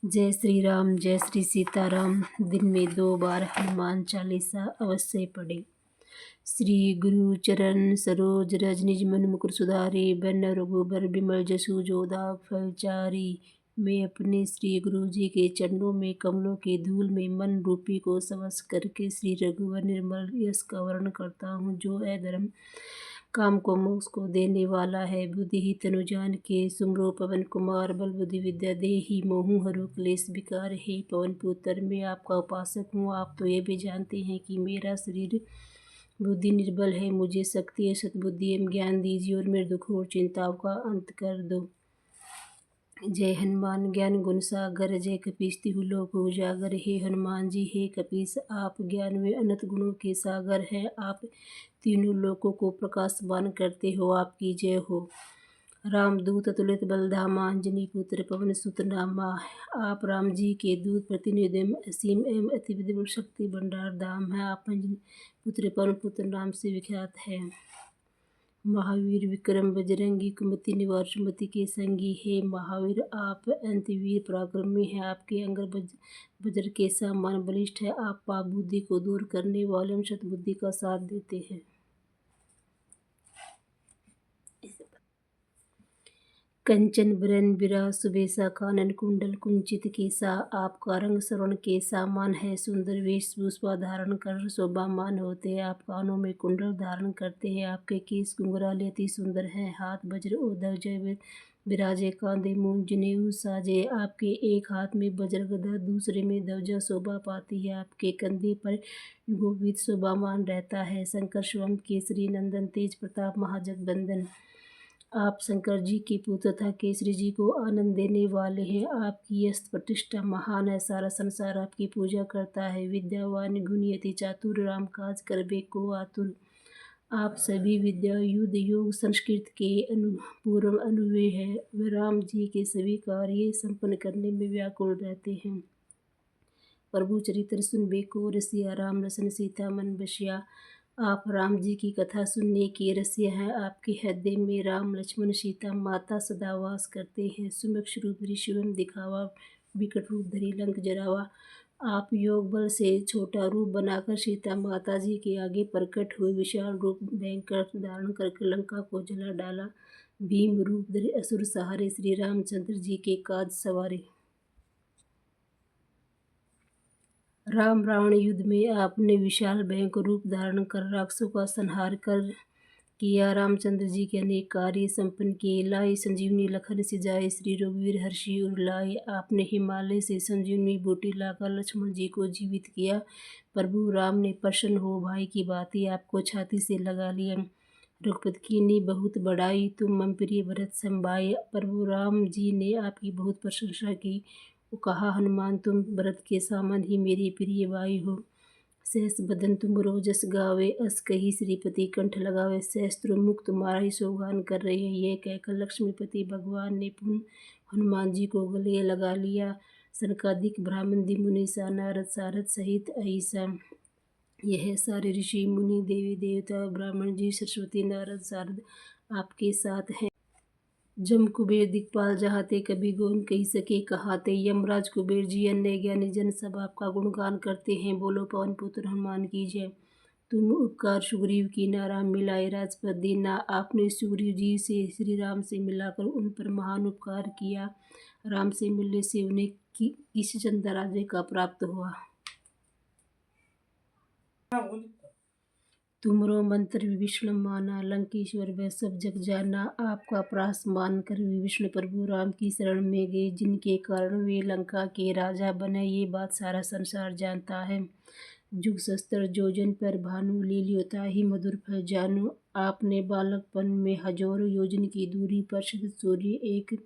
जय श्री राम जय श्री सीताराम। दिन में 2 बार हनुमान चालीसा अवश्य पढ़ें। श्री गुरु चरण सरोज रज निज मन मुकुर सुधारे, बन रघुबर बिमल जसु जो दाग फलचारी। मैं अपने श्री गुरु जी के चरणों में कमलों के धूल में मन रूपी को सवस करके श्री रघुवर निर्मल यश का वर्ण करता हूँ, जो है धर्म काम को मोक्ष को देने वाला है। बुद्धि ही तनु जान के सुमरो पवन कुमार, बल बुद्धि विद्या देहि मोहु हरो क्लेश विकार। हे पवन पुत्र, मैं आपका उपासक हूँ। आप तो ये भी जानते हैं कि मेरा शरीर बुद्धि निर्बल है। मुझे शक्ति सद्बुद्धि एवं ज्ञान दीजिए और मेरे दुखों और चिंताओं का अंत कर दो। जय हनुमान ज्ञान गुण सागर, जय कपीस तिहु लोक उजागर। हे हनुमान जी हे कपीस, आप ज्ञान में अनंत गुणों के सागर हैं। आप तीनों लोकों को प्रकाशवान करते हो, आपकी जय हो। रामदूत अतुलित बलधामा, अंजनी पुत्र पवन सुत नामा। आप राम जी के दूत प्रतिनिधि असीम एवं अति विद्युत शक्ति भंडार धाम है। आप अंजनी पुत्र पवन पुत्र नाम से विख्यात है। महावीर विक्रम बजरंगी, कुमति निवार सुमति के संगी। हे महावीर, आप अंतवीर पराक्रमी हैं। आपके अंग वज्र के समान बलिष्ठ है। आप पाप बुद्धि को दूर करने वाले एवं सद्बुद्धि का साथ देते हैं। कंचन बरन बिराज सुबेसा, कानन कुंडल कुंचित केसा। आपका रंग श्रवण के समान है। सुंदर वेशभूषा धारण कर शोभामान होते हैं। आप कानों में कुंडल धारण करते हैं। आपके केश घुंघराले अति सुंदर हैं। हाथ वज्र और ध्वजा विराजे, कांधे मूंज जनेऊ साजे। आपके एक हाथ में वज्र गदा, दूसरे में ध्वजा शोभा पाती है। आपके कंधे पर गोविंद शोभामान रहता है। शंकर स्वयं केसरी नंदन, तेज प्रताप महाजगबंदन। आप शंकर जी के पुत्र तथा केसरी जी को आनंद देने वाले हैं। आपकी यश प्रतिष्ठा महान है। सारा संसार आपकी पूजा करता है। विद्यावान गुणी अति चातुर, राम काज करबे को आतुर। आप सभी विद्या युद्ध योग संस्कृत के पूर्व अनुभवी है। वे राम जी के सभी कार्य संपन्न करने में व्याकुल रहते हैं। प्रभु चरित्र सुनबे को रसिया, राम रसन सीता मन बसिया। आप राम जी की कथा सुनने के रसिया हैं। आपके हृदय में राम लक्ष्मण सीता माता सदा वास करते हैं। सुमुख रूप धरि शिवम दिखावा, विकट रूप धरि लंक जरावा। आप योग बल से छोटा रूप बनाकर सीता माता जी के आगे प्रकट हुए। विशाल रूप भयंकर धारण करके लंका को जला डाला। भीम रूप धरि असुर सहारे, श्री रामचंद्र जी के काज सवारे। राम रावण युद्ध में आपने विशाल भयंकर रूप धारण कर राक्षसों का संहार कर किया। रामचंद्र जी के अनेक कार्य संपन्न किए। लाई संजीवनी लखन सिजाए, श्री रघुवीर हर्षि उर लाए। आपने हिमालय से संजीवनी बूटी लाकर लक्ष्मण जी को जीवित किया। प्रभु राम ने प्रसन्न हो भाई की बातें आपको छाती से लगा लिया। रघुपति की ने बहुत बढ़ाई, तुम मम प्रिय भरत संभाए। प्रभु राम जी ने आपकी बहुत प्रशंसा की। वो कहा, हनुमान तुम भरत के समान ही मेरी प्रिय भाई हो। सहस बदन तुम रोजस गावे, अस कही श्रीपति कंठ लगावे। सहस्त्र मुख तुम्हारा ही सोगान कर रहे हैं। यह कहकर लक्ष्मीपति भगवान ने पुनः हनुमान जी को गले लगा लिया। सनकादिक ब्राह्मण दि मुनि सा, नारद सारद सहित अहिसा। यह सारे ऋषि मुनि देवी देवता ब्राह्मण जी सरस्वती नारद सारद आपके साथ हैं। जम कुबेर दिक्पाल जहाते, कभी गोन कही सके कहाते। यमराज कुबेर जी अन्य ज्ञानी जन सब आपका गुणगान करते हैं। बोलो पवन पुत्र हनुमान की जय। तुम उपकार सुग्रीव की ना, राम मिलाए राजपद दीना। आपने सुग्रीव जी से श्री राम से मिलाकर उन पर महान उपकार किया। राम से मिलने से उन्हें किस चंद्र राज्य का प्राप्त हुआ। तुमरो मंत्र विभीषण माना, लंकेश्वर वह सब जग जाना। आपका परास मान कर विभीषण प्रभु राम की शरण में गए, जिनके कारण वे लंका के राजा बने। ये बात सारा संसार जानता है। जुग सहस्त्र योजन पर भानु, लील्योता ही मधुर फल जानू। आपने बालकपन में हजारों योजन की दूरी पर शत सूर्य एक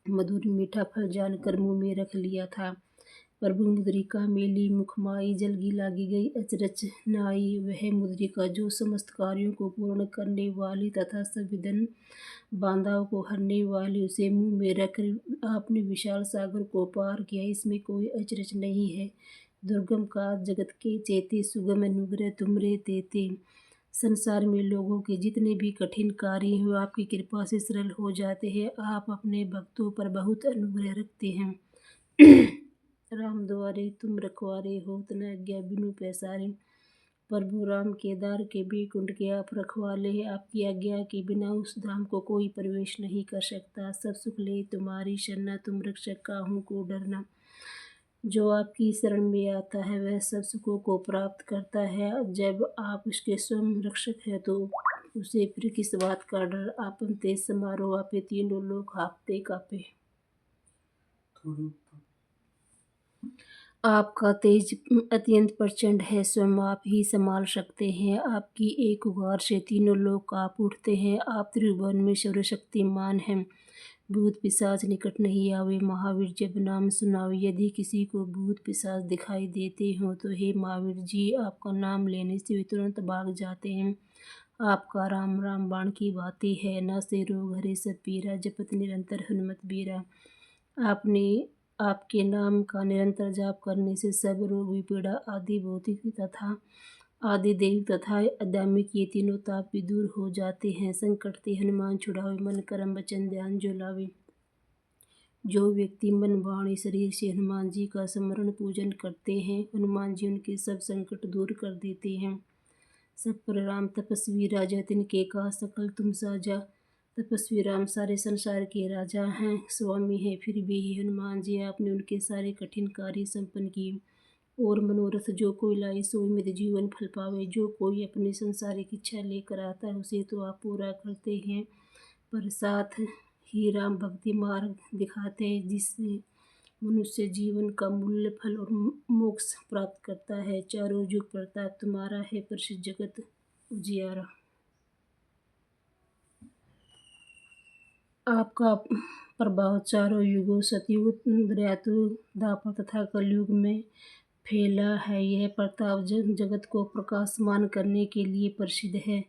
मधुर मीठा फल जानकर मुँह में रख लिया था। प्रभु मुद्रिका मेली मुखमाई, जलगी लागी गई अचरज नाई। वह मुद्रिका जो समस्त कार्यों को पूर्ण करने वाली तथा सब विघ्न बाधाओं को हरने वाली, उसे मुंह में रखकर आपने विशाल सागर को पार किया। इसमें कोई अचरज नहीं है। दुर्गम का जगत के चेते, सुगम अनुग्रह तुमरे तेते। संसार में लोगों के जितने भी कठिन कार्य हैं, आपकी कृपा से सरल हो जाते हैं। आप अपने भक्तों पर बहुत अनुग्रह रखते हैं। राम द्वारे तुम रखवारे होत न आज्ञा बिनु पैसारे। प्रभु राम केदार के बैकुंठ के आप रखवाले हैं। आपकी आज्ञा के बिना उस धाम को कोई प्रवेश नहीं कर सकता। सब सुख ले तुम्हारी शरणा, तुम रक्षक काहू को डरना। जो आपकी शरण में आता है वह सब सुखों को प्राप्त करता है। जब आप उसके स्वयं रक्षक है तो उसे फिर किस बात का डर। आपन तेज समारोह आपे तीनों लोग हाँफते कापे। आपका तेज अत्यंत प्रचंड है, स्वयं आप ही संभाल सकते हैं। आपकी एक उघार से तीनों लोग काँप उठते हैं। आप त्रिभुवन में सर्वशक्तिमान हैं। भूत पिशाच निकट नहीं आवे, महावीर जब नाम सुनावे। यदि किसी को भूत पिशाच दिखाई देते हो तो हे महावीर जी, आपका नाम लेने से वे तुरंत भाग जाते हैं। आपका राम राम बाण की भांति है, न से रोग हरे सब पीरा, जपत निरंतर हनुमत बीरा। आपने आपके नाम का निरंतर जाप करने से सब रोग विपीड़ा आदि भौतिक तथा आदि दैविक तथा आध्यात्मिक ये तीनों ताप भी दूर हो जाते हैं। संकट ते हनुमान छुड़ावे, मन कर्म वचन ध्यान जो लावे। जो व्यक्ति मन वाणी शरीर से हनुमान जी का स्मरण पूजन करते हैं, हनुमान जी उनके सब संकट दूर कर देते हैं। सब पर राम तपस्वी राजा, तिनके का सकल तुम साजा। तपस्वी राम सारे संसार के राजा हैं, स्वामी हैं, फिर भी हे हनुमान जी आपने उनके सारे कठिन कार्य संपन्न किए। और मनोरथ जो कोई लाए सोई मित जीवन फल पावे। जो कोई अपनी संसारिक इच्छा लेकर आता है उसे तो आप पूरा करते हैं, पर साथ ही राम भक्ति मार्ग दिखाते हैं, जिससे मनुष्य जीवन का मूल्य फल और मोक्ष प्राप्त करता है। चारों युग प्रताप तुम्हारा है, प्रसिद्ध जगत उजियारा। आपका प्रभाव चारों युगों सतयुग, त्रेतायुग, द्वापर तथा कलयुग में फैला है। यह प्रताप जगत को प्रकाशमान करने के लिए प्रसिद्ध है।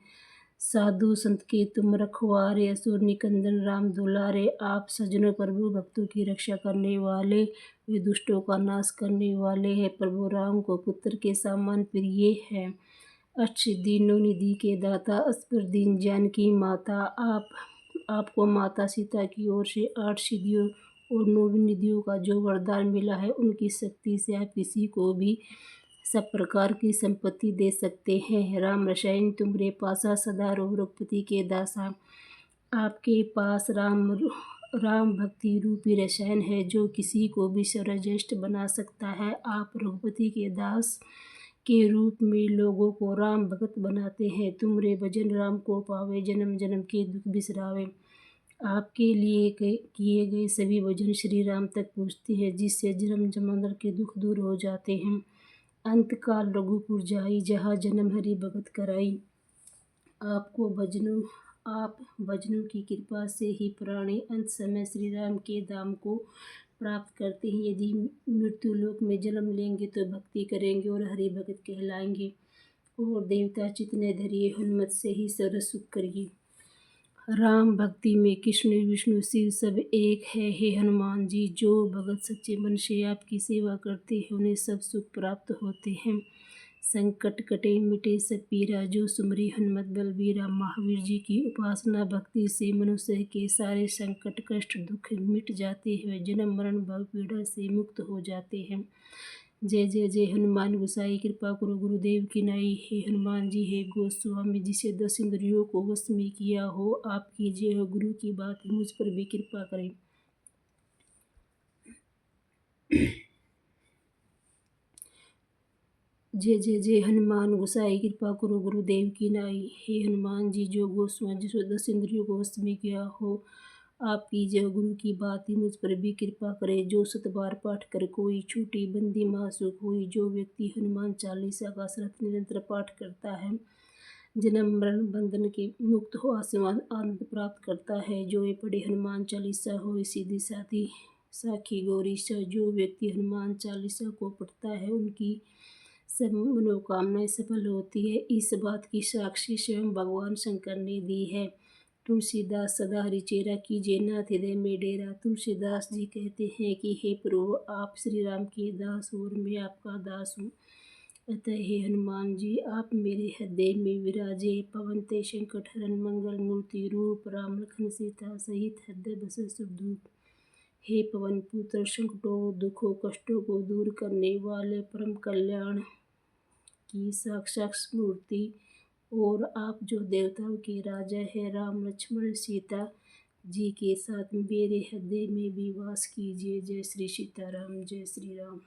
साधु संत के तुम रखवारे, असुर निकंदन राम दुलारे। आप सज्जनों प्रभु भक्तों की रक्षा करने वाले, वे दुष्टों का नाश करने वाले हैं। प्रभु राम को पुत्र के समान प्रिय है। अष्टसिद्धि नौ निधि के दाता, असपर दीन जानकी माता। आपको माता सीता की ओर से 8 सिद्धियों और 9 निधियों का जो वरदान मिला है, उनकी शक्ति से आप किसी को भी सब प्रकार की संपत्ति दे सकते हैं। राम रसायन तुम्हारे पासा, सदा रहो रघुपति के दासा। आपके पास राम भक्ति रूपी रसायन है, जो किसी को भी सर्वश्रेष्ठ बना सकता है। आप रघुपति के दास के रूप में लोगों को राम भगत बनाते हैं। तुमरे भजन राम को पावे, जन्म जन्म के दुख बिसरावे। आपके लिए किए गए सभी भजन श्री राम तक पहुँचते हैं, जिससे जन्म जन्मांतर के दुख दूर हो जाते हैं। अंतकाल रघुपुर जाई, जहाँ जन्म हरि भगत कराई। आप भजनों की कृपा से ही प्राणी अंत समय श्री राम के धाम को प्राप्त करते हैं। यदि मृत्यु लोक में जन्म लेंगे तो भक्ति करेंगे और हरि भगत कहलाएंगे। और देवता चित्त न धरिए, हनुमत से ही सर्व सुख करिए। राम भक्ति में कृष्ण विष्णु शिव सब एक है। हे हनुमान जी, जो भगत सच्चे मन से आपकी सेवा करते हैं उन्हें सब सुख प्राप्त होते हैं। संकट कटे मिटे सब पीरा, जो सुमरे हनुमत बलबीरा। महावीर जी की उपासना भक्ति से मनुष्य के सारे संकट कष्ट दुख मिट जाते हैं, जन्म मरण भव पीड़ा से मुक्त हो जाते हैं। जय जय जय हनुमान गोसाई, कृपा करो गुरुदेव की नाई। हे हनुमान जी हे गोस्वामी, जिसे 10 इंद्रियों को वश में किया हो, आप कीजिए हो गुरु की बात, मुझ पर भी कृपा करें। जय जय जय हनुमान गोसाई, कृपा करो गुरुदेव की नाई। हे हनुमान जी जो गोस्वामी, जिसे 10 इंद्रियों को वश में किया हो, आप कीजिए गुरु की बात ही, मुझ पर भी कृपा करे। जो 7 बार पाठ कर कोई, छूटी बंदी मासूक हुई। जो व्यक्ति हनुमान चालीसा का सतत निरंतर पाठ करता है, जन्म मरण बंधन के मुक्त हो आसमान आनंद प्राप्त करता है। जो ये पढ़े हनुमान चालीसा हो सीधी साधी साखी गौरी सा। जो व्यक्ति हनुमान चालीसा को पढ़ता है, उनकी सब मनोकामनाएं सफल होती है। इस बात की साक्षी स्वयं भगवान शंकर ने दी है। तुलसीदास सदा हरिचेरा कीजिए, नाथ हृदय में डेरा। तुलसीदास जी कहते हैं कि हे प्रभु, आप श्री राम के दास और मैं आपका दास हूँ। अतः हे हनुमान जी, आप मेरे हृदय में विराजे। पवन ते संकट हरन, मंगल मूर्ति रूप। राम लखन सीता सहित हृदय बस सुख दूप। हे पवन पुत्र, संकटों दुखों कष्टों को दूर करने वाले परम कल्याण की साक्षात मूर्ति, और आप जो देवताओं के राजा है, राम लक्ष्मण सीता जी के साथ मेरे हृदय में भी वास कीजिए। जय श्री सीताराम, जय श्री राम।